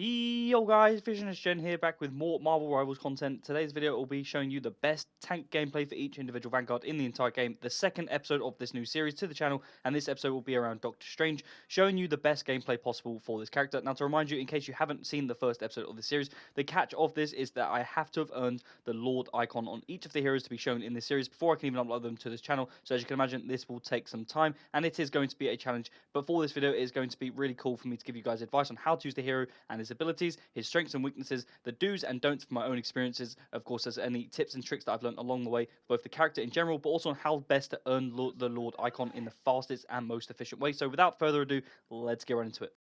Yo guys, Visionist Gen here, back with more Marvel Rivals content. Today's video will be showing you the best tank gameplay for each individual Vanguard in the entire game, the second episode of this new series to the channel, and this episode will be around Doctor Strange, showing you the best gameplay possible for this character. Now, to remind you, in case you haven't seen the first episode of this series, the catch of this is that I have to have earned the Lord icon on each of the heroes to be shown in this series before I can even upload them to this channel. So as you can imagine, this will take some time, and it is going to be a challenge, but for this video, it is going to be really cool for me to give you guys advice on how to use the hero and his abilities, his strengths and weaknesses, the do's and don'ts from my own experiences. Of course, there's any tips and tricks that I've learned along the way, both the character in general, but also on how best to earn the Lord icon in the fastest and most efficient way. So without further ado, let's get right into it.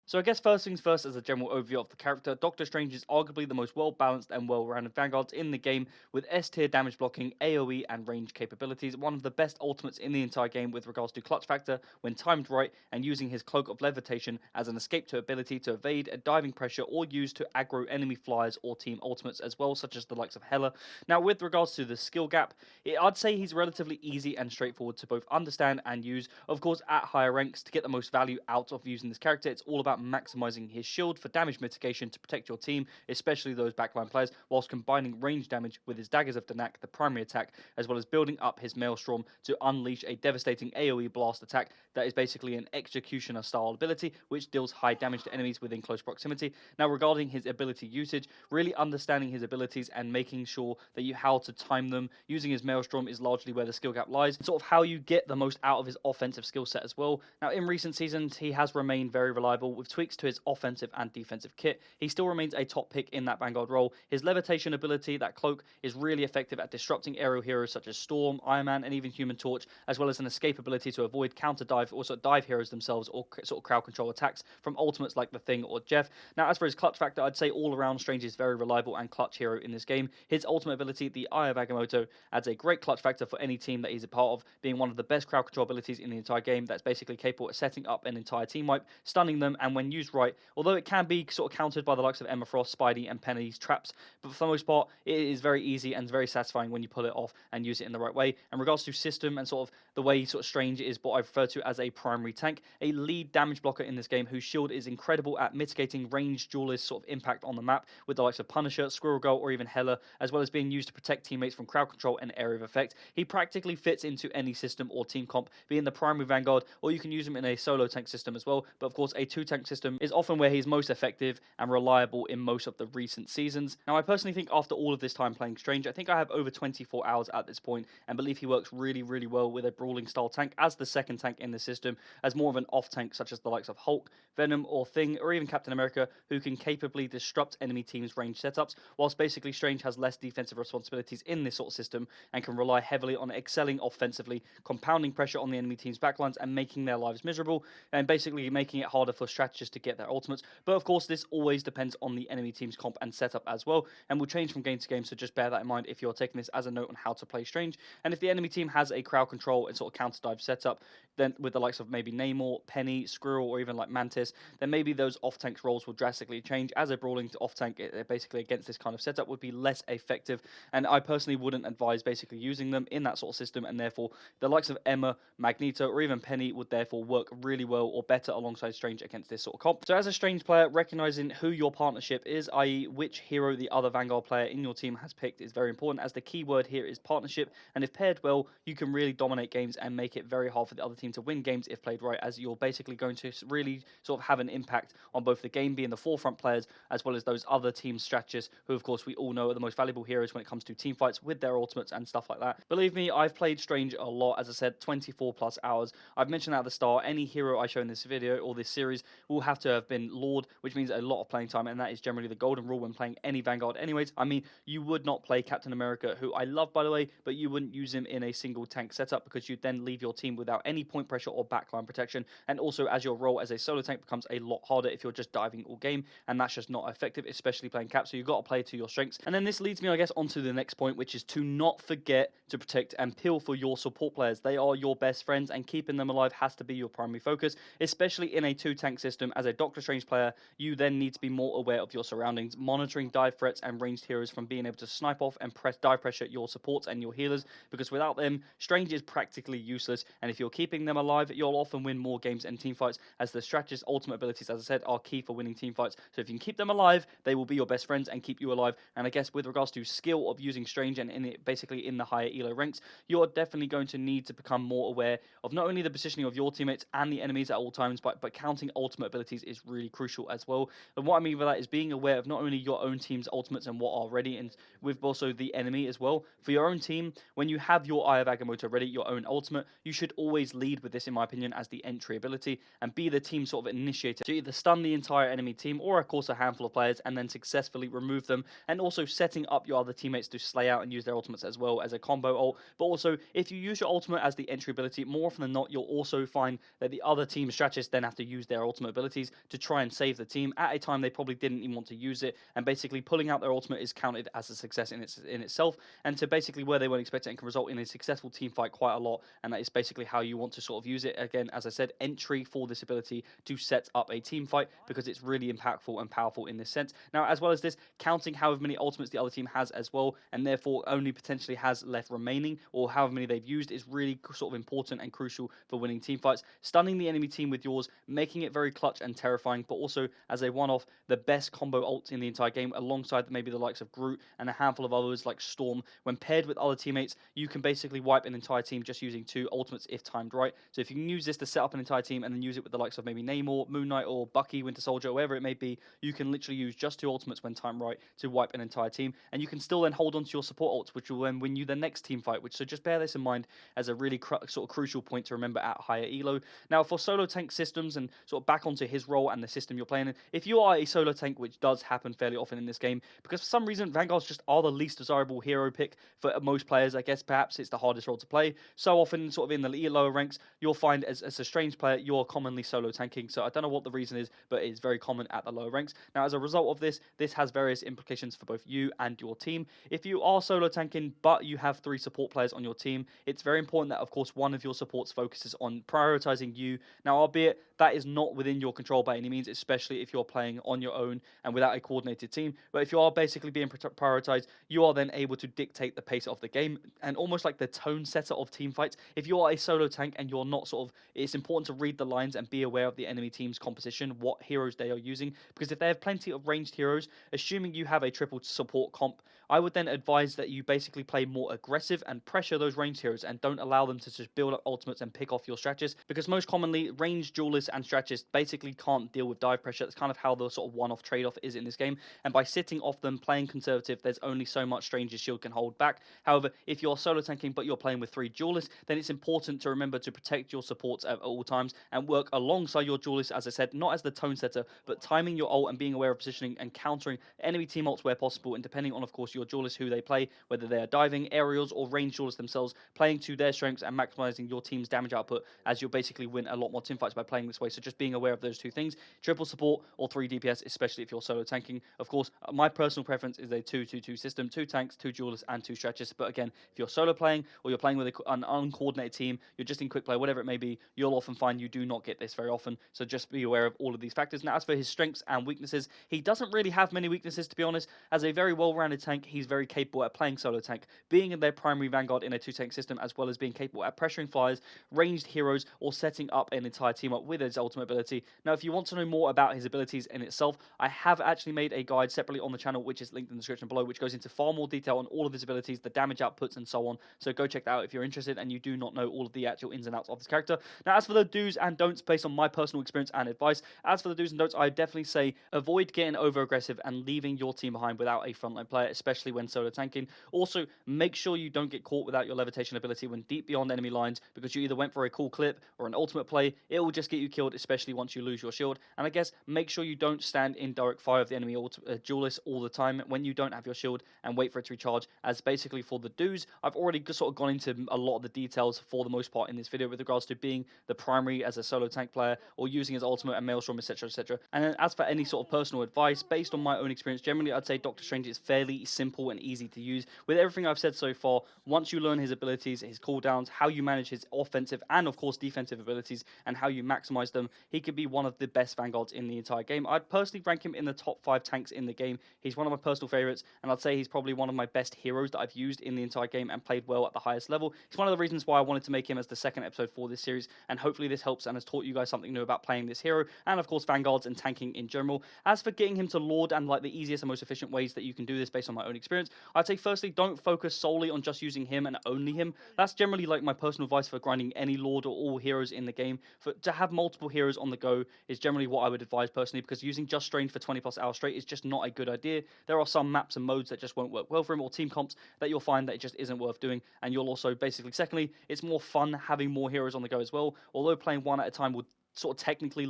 So I guess first things first, as a general overview of the character, Doctor Strange is arguably the most well-balanced and well-rounded Vanguards in the game, with S-tier damage blocking, AoE, and range capabilities. One of the best ultimates in the entire game with regards to clutch factor when timed right, and using his Cloak of Levitation as an escape to ability to evade a diving pressure or use to aggro enemy flyers or team ultimates as well, such as the likes of Hela. Now, with regards to the skill gap, I'd say he's relatively easy and straightforward to both understand and use. Of course, at higher ranks, to get the most value out of using this character, it's all about maximizing his shield for damage mitigation to protect your team, especially those backline players, whilst combining range damage with his Daggers of Danak, the primary attack, as well as building up his Maelstrom to unleash a devastating AoE blast attack that is basically an executioner style ability which deals high damage to enemies within close proximity. Now, regarding his ability usage, really understanding his abilities and making sure that you how to time them using his Maelstrom is largely where the skill gap lies, sort of how you get the most out of his offensive skill set as well. Now, in recent seasons, he has remained very reliable with tweaks to his offensive and defensive kit. He still remains a top pick in that Vanguard role. His levitation ability, that cloak, is really effective at disrupting aerial heroes such as Storm, Iron Man, and even Human Torch, as well as an escape ability to avoid counter dive or sort of dive heroes themselves or sort of crowd control attacks from ultimates like the Thing or Jeff. Now, as for his clutch factor, I'd say all around Strange is very reliable and clutch hero in this game. His ultimate ability, the Eye of Agamotto, adds a great clutch factor for any team that he's a part of, being one of the best crowd control abilities in the entire game that's basically capable of setting up an entire team wipe, stunning them, and when used right, although it can be sort of countered by the likes of Emma Frost, Spidey, and Penny's traps, but for the most part, it is very easy and very satisfying when you pull it off and use it in the right way. In regards to system and sort of the way sort of Strange is what I refer to as a primary tank, a lead damage blocker in this game whose shield is incredible at mitigating ranged duelist sort of impact on the map with the likes of Punisher, Squirrel Girl, or even Hela, as well as being used to protect teammates from crowd control and area of effect. He practically fits into any system or team comp, being the primary Vanguard, or you can use him in a solo tank system as well, but of course a two tank system is often where he's most effective and reliable in most of the recent seasons. Now, I personally think after all of this time playing Strange, I think I have over 24 hours at this point, and believe he works really, really well with a brawling style tank as the second tank in the system, as more of an off tank such as the likes of Hulk, Venom, or Thing, or even Captain America, who can capably disrupt enemy teams' range setups, whilst basically Strange has less defensive responsibilities in this sort of system and can rely heavily on excelling offensively, compounding pressure on the enemy team's backlines and making their lives miserable, and basically making it harder for strategists to get their ultimates. But of course, this always depends on the enemy team's comp and setup as well, and will change from game to game, so just bear that in mind if you're taking this as a note on how to play Strange. And if the enemy team has a crowd control and sort of counter dive setup, then with the likes of maybe Namor, Penny, Squirrel, or even like Mantis, then maybe those off-tank roles will drastically change, as a brawling off-tank basically against this kind of setup would be less effective, and I personally wouldn't advise basically using them in that sort of system, and therefore the likes of Emma, Magneto, or even Penny would therefore work really well or better alongside Strange against this sort of comp. So as a Strange player, recognizing who your partnership is, i.e. which hero the other Vanguard player in your team has picked, is very important, as the key word here is partnership, and if paired well, you can really dominate games and make it very hard for the other team to win games if played right, as you're basically going to really sort of have an impact on both the game being the forefront players as well as those other team strategists who, of course, we all know are the most valuable heroes when it comes to team fights with their ultimates and stuff like that. Believe me, I've played Strange a lot, as I said, 24 plus hours. I've mentioned at the start, any hero I show in this video or this series will have to have been Lord, which means a lot of playing time, and that is generally the golden rule when playing any Vanguard anyways. I mean, you would not play Captain America, who I love by the way, but you wouldn't use him in a single tank setup because you'd then leave your team without any point pressure or backline protection, and also as your role as a solo tank becomes a lot harder if you're just diving all game, and that's just not effective, especially playing Cap, so you've got to play to your strengths. And then this leads me, I guess, onto the next point, which is to not forget to protect and peel for your support players. They are your best friends, and keeping them alive has to be your primary focus, especially in a two tank system system, as a Doctor Strange player, you then need to be more aware of your surroundings, monitoring dive threats and ranged heroes from being able to snipe off and dive pressure your supports and your healers, because without them, Strange is practically useless, and if you're keeping them alive, you'll often win more games and team fights, as the strategist's ultimate abilities, as I said, are key for winning team fights. So if you can keep them alive, they will be your best friends and keep you alive. And I guess with regards to skill of using Strange and basically in the higher elo ranks, you're definitely going to need to become more aware of not only the positioning of your teammates and the enemies at all times, but counting ultimate abilities is really crucial as well. And what I mean by that is being aware of not only your own team's ultimates and what are ready, and with also the enemy as well. For your own team, when you have your Eye of Agamotto ready, your own ultimate, you should always lead with this, in my opinion, as the entry ability, and be the team sort of initiator to either stun the entire enemy team or of course a handful of players and then successfully remove them, and also setting up your other teammates to slay out and use their ultimates as well as a combo ult. But also, if you use your ultimate as the entry ability, more often than not, you'll also find that the other team strategists then have to use their ultimate abilities to try and save the team at a time they probably didn't even want to use it, and basically pulling out their ultimate is counted as a success in itself, and to basically where they weren't expecting, it can result in a successful team fight quite a lot. And that is basically how you want to sort of use it. Again, as I said, entry for this ability to set up a team fight, because it's really impactful and powerful in this sense. Now, as well as this, counting however many ultimates the other team has as well, and therefore only potentially has left remaining, or however many they've used, is really sort of important and crucial for winning team fights. Stunning the enemy team with yours, making it very clutch and terrifying, but also as a one-off, the best combo ult in the entire game, alongside maybe the likes of Groot and a handful of others like Storm. When paired with other teammates, you can basically wipe an entire team just using 2 ultimates if timed right. So if you can use this to set up an entire team and then use it with the likes of maybe Namor, Moon Knight, or Bucky, Winter Soldier, whatever it may be, you can literally use just 2 ultimates when timed right to wipe an entire team, and you can still then hold on to your support ults, which will then win you the next team fight. So just bear this in mind as a really sort of crucial point to remember at higher elo. Now, for solo tank systems, and sort of back onto his role and the system you're playing in, if you are a solo tank, which does happen fairly often in this game, because for some reason Vanguards just are the least desirable hero pick for most players, I guess perhaps it's the hardest role to play. So often, sort of in the lower ranks, you'll find as a Strange player, you're commonly solo tanking. So I don't know what the reason is, but it's very common at the lower ranks. Now, as a result of this, this has various implications for both you and your team. If you are solo tanking, but you have 3 support players on your team, it's very important that, of course, one of your supports focuses on prioritizing you. Now, albeit that is not within your control by any means, especially if you're playing on your own and without a coordinated team. But if you are basically being prioritized, you are then able to dictate the pace of the game and almost like the tone setter of team fights. If you are a solo tank and you're not sort of, it's important to read the lines and be aware of the enemy team's composition, what heroes they are using, because if they have plenty of ranged heroes, assuming you have a triple support comp, I would then advise that you basically play more aggressive and pressure those ranged heroes, and don't allow them to just build up ultimates and pick off your strategists, because most commonly ranged duelists and strategists basically can't deal with dive pressure. That's kind of how the sort of one-off trade-off is in this game, and by sitting off them, playing conservative, there's only so much Strange's shield can hold back. However, if you're solo tanking but you're playing with 3 duelists, then it's important to remember to protect your supports at all times and work alongside your duelists, as I said, not as the tone setter, but timing your ult and being aware of positioning and countering enemy team ults where possible, and depending on, of course, your duelists who they play, whether they are diving, aerials, or ranged duelists themselves, playing to their strengths and maximizing your team's damage output, as you'll basically win a lot more team fights by playing this way. So just being aware of those 2 things, triple support or 3 DPS, especially if you're solo tanking. Of course, my personal preference is a 2-2-2 system, 2 tanks, 2 duelists, and 2 strategists. But again, if you're solo playing or you're playing with an uncoordinated team, you're just in quick play, whatever it may be, you'll often find you do not get this very often. So just be aware of all of these factors. Now, as for his strengths and weaknesses, he doesn't really have many weaknesses, to be honest. As a very well-rounded tank, he's very capable at playing solo tank, being in their primary Vanguard in a 2-tank system, as well as being capable at pressuring flyers, ranged heroes, or setting up an entire team up with his ultimate ability. Now, if you want to know more about his abilities in itself, I have actually made a guide separately on the channel, which is linked in the description below, which goes into far more detail on all of his abilities, the damage outputs, and so on. So go check that out if you're interested and you do not know all of the actual ins and outs of this character. Now, as for the do's and don'ts based on my personal experience and advice, as for the do's and don'ts, I definitely say avoid getting over aggressive and leaving your team behind without a frontline player, especially when solo tanking. Also, make sure you don't get caught without your levitation ability when deep beyond enemy lines, because you either went for a cool clip or an ultimate play. It will just get you killed, especially once you lose your shield. And I guess make sure you don't stand in direct fire of the enemy duelist all the time when you don't have your shield, and wait for it to recharge. As basically for the do's, I've already sort of gone into a lot of the details for the most part in this video with regards to being the primary as a solo tank player, or using his ultimate and Maelstrom, etc, etc. And then as for any sort of personal advice, based on my own experience, generally I'd say Doctor Strange is fairly simple simple and easy to use. With everything I've said so far, once you learn his abilities, his cooldowns, how you manage his offensive and of course defensive abilities, and how you maximize them, he could be one of the best Vanguards in the entire game. I'd personally rank him in the top 5 tanks in the game. He's one of my personal favorites, and I'd say he's probably one of my best heroes that I've used in the entire game and played well at the highest level. It's one of the reasons why I wanted to make him as the second episode for this series, and hopefully this helps and has taught you guys something new about playing this hero, and of course Vanguards and tanking in general. As for getting him to Lord and like the easiest and most efficient ways that you can do this based on my own experience, I'd say firstly, don't focus solely on just using him and only him. That's generally like my personal advice for grinding any Lord or all heroes in the game. To have multiple heroes on the go is generally what I would advise personally, because using just Strange for 20 plus hours straight is just not a good idea. There are some maps and modes that just won't work well for him, or team comps that you'll find that it just isn't worth doing, and you'll also basically, secondly, it's more fun having more heroes on the go as well, although playing one at a time would sort of technically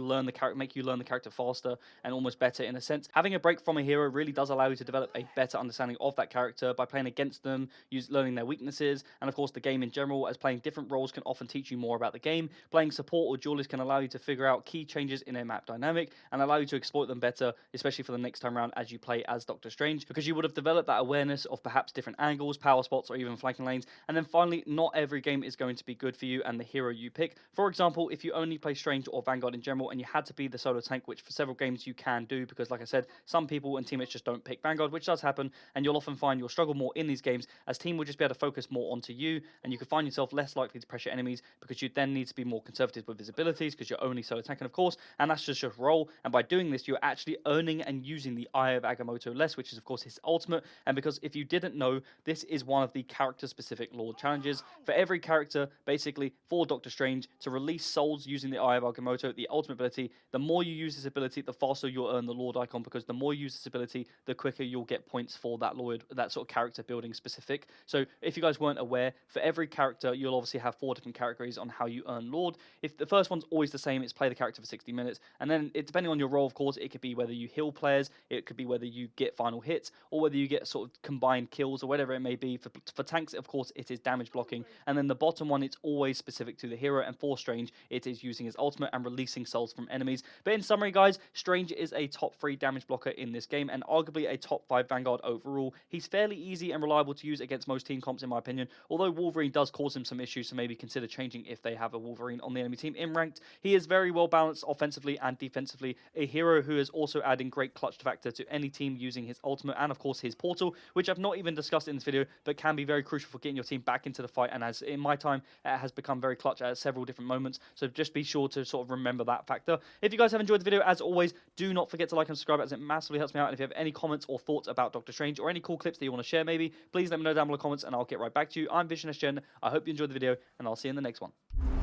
make you learn the character faster and almost better in a sense. Having a break from a hero really does allow you to develop a better understanding of that character by playing against them, learning their weaknesses, and of course the game in general, as playing different roles can often teach you more about the game. Playing support or duelist can allow you to figure out key changes in a map dynamic and allow you to exploit them better, especially for the next time around as you play as Doctor Strange, because you would have developed that awareness of perhaps different angles, power spots, or even flanking lanes. And then finally, not every game is going to be good for you and the hero you pick. For example, if you only play Strange or Vanguard in general and you had to be the solo tank, which for several games you can do, because like I said, some people and teammates just don't pick Vanguard, which does happen, and you'll often find you'll struggle more in these games as team will just be able to focus more onto you, and you can find yourself less likely to pressure enemies because you then need to be more conservative with his abilities because you're only solo tanking, of course, and that's just a role. And by doing this, you're actually earning and using the Eye of Agamotto less, which is of course his ultimate. And because if you didn't know, this is one of the character specific Lord challenges for every character, basically for Doctor Strange, to release souls using the Eye of Agamotto, the ultimate ability. The more you use this ability, the faster you'll earn the Lord icon, because the more you use this ability, the quicker you'll get points for that Lord, that sort of character building specific. So if you guys weren't aware, for every character, you'll obviously have 4 different categories on how you earn Lord. If the first one's always the same, it's play the character for 60 minutes, and then depending on your role, of course, it could be whether you heal players, it could be whether you get final hits, or whether you get sort of combined kills, or whatever it may be. For tanks, of course, it is damage blocking, and then the bottom one, it's always specific to the hero, and for Strange, it is using his ultimate and releasing souls from enemies. But in summary, guys, Strange is a top 3 damage blocker in this game, and arguably a top 5 Vanguard overall. He's fairly easy and reliable to use against most team comps, in my opinion, although Wolverine does cause him some issues, so maybe consider changing if they have a Wolverine on the enemy team in ranked. He is very well balanced offensively and defensively, a hero who is also adding great clutch factor to any team using his ultimate and of course his portal, which I've not even discussed in this video, but can be very crucial for getting your team back into the fight, and as in my time, it has become very clutch at several different moments, so just be sure to sort of remember that factor. If you guys have enjoyed the video, as always, do not forget to like and subscribe, as it massively helps me out. And if you have any comments or thoughts about Doctor Strange, or any cool clips that you want to share maybe, please let me know down below in the comments and I'll get right back to you. I'm Vision SGen. I hope you enjoyed the video, and I'll see you in the next one.